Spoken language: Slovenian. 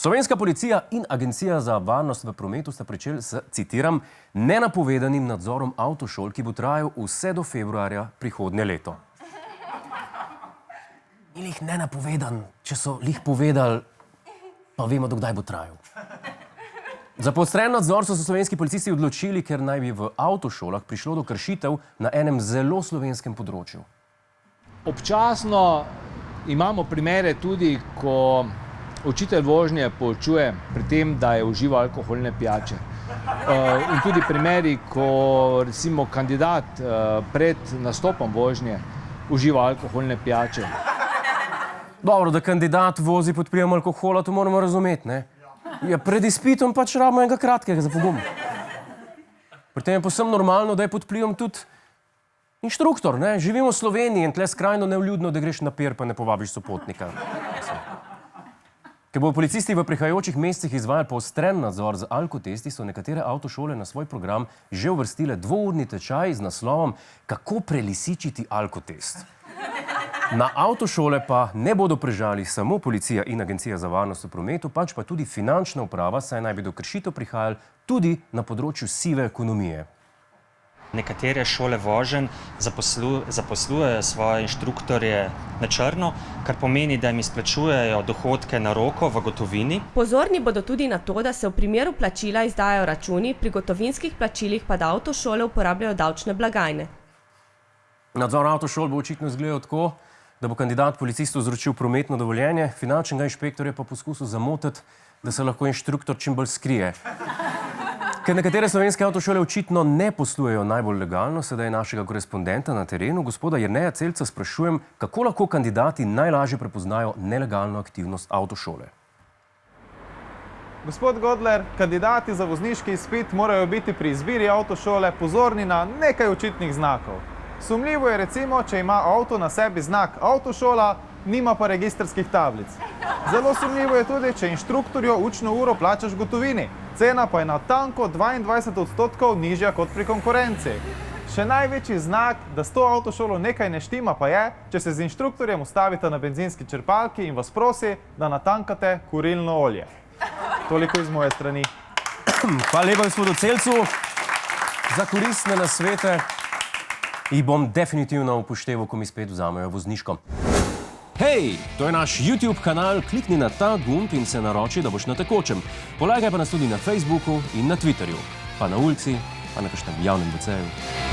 Slovenska policija in Agencija za varnost v prometu sta pričeli s, citiram, nenapovedanim nadzorom avtošol, ki bo trajal vse do februarja prihodnje leto. Ni lih nenapovedan, če so lih povedali, pa vemo, dokdaj bo trajal. Za poostren nadzor so se slovenski policisti odločili, ker naj bi v avtošolah prišlo do kršitev na enem zelo slovenskem področju. Občasno imamo primere tudi, ko učitelj vožnje poučuje pri tem, da je užival alkoholne pijače. In tudi primeri, ko recimo kandidat pred nastopom vožnje uživa alkoholne pijače. Dobro, da kandidat vozi pod vplivom alkohola, to moramo razumeti, ne? Ja, pred izpitom pač rabimo enega kratkega za pogum. Pri tem je povsem normalno, da je pod vplivom tudi inštruktor, ne? Živimo v Sloveniji in tle skrajno nevljudno, da greš na pier, pa ne povabiš sopotnika. Ker bodo policisti v prihajajočih mesecih izvajali poostren nadzor z alkotesti, so nekatere avtošole na svoj program že uvrstile dvourni tečaj z naslovom Kako prelisičiti alkotest. Na avtošole pa ne bodo prižali samo policija in Agencija za varnost v prometu, pač pa tudi finančna uprava, saj naj bi do kršitev prihajali tudi na področju sive ekonomije. Nekatere šole voženj zaposlujejo svoje inštruktorje na črno, kar pomeni, da jim izplačujejo dohodke na roko v gotovini. Pozorni bodo tudi na to, da se v primeru plačila izdajajo računi, pri gotovinskih plačilih pa da avtošole uporabljajo davčne blagajne. Nadzor avtošol bo očitno izgledal tako, da bo kandidat policistu izročil prometno dovoljenje, finančnega inšpektorja pa poskusil zamotiti, da se lahko inštruktor čim bolj skrije. Ker nekatere slovenske avtošole očitno ne poslujejo najbolj legalno, sedaj našega korespondenta na terenu, gospoda Jerneja Celca, sprašujem, kako lahko kandidati najlažje prepoznajo nelegalno aktivnost avtošole. Gospod Godler, kandidati za vozniški izpit morajo biti pri izbiri avtošole pozorni na nekaj očitnih znakov. Sumljivo je recimo, če ima avto na sebi znak avtošola, nima pa registrskih tablic. Zelo sumljivo je tudi, če inštruktorju učno uro plačaš v gotovini. Cena pa je natanko 22% nižja kot pri konkurenci. Še največji znak, da s to avtošolo nekaj ne štima, pa je, če se z inštruktorjem ustavite na benzinski črpalki in vas prosi, da natankate kurilno olje. Toliko iz moje strani. Hvala lepa gospodu Celcu za koristne nasvete. Jih bom definitivno upošteval, ko mi spet vzamejo vozniško. Hej, to je naš YouTube kanal, klikni na ta gumb in se naroči, da boš na tekočem. Polajkaj pa nas tudi na Facebooku in na Twitterju, pa na ulici, pa na kakšnem javnem WC-ju.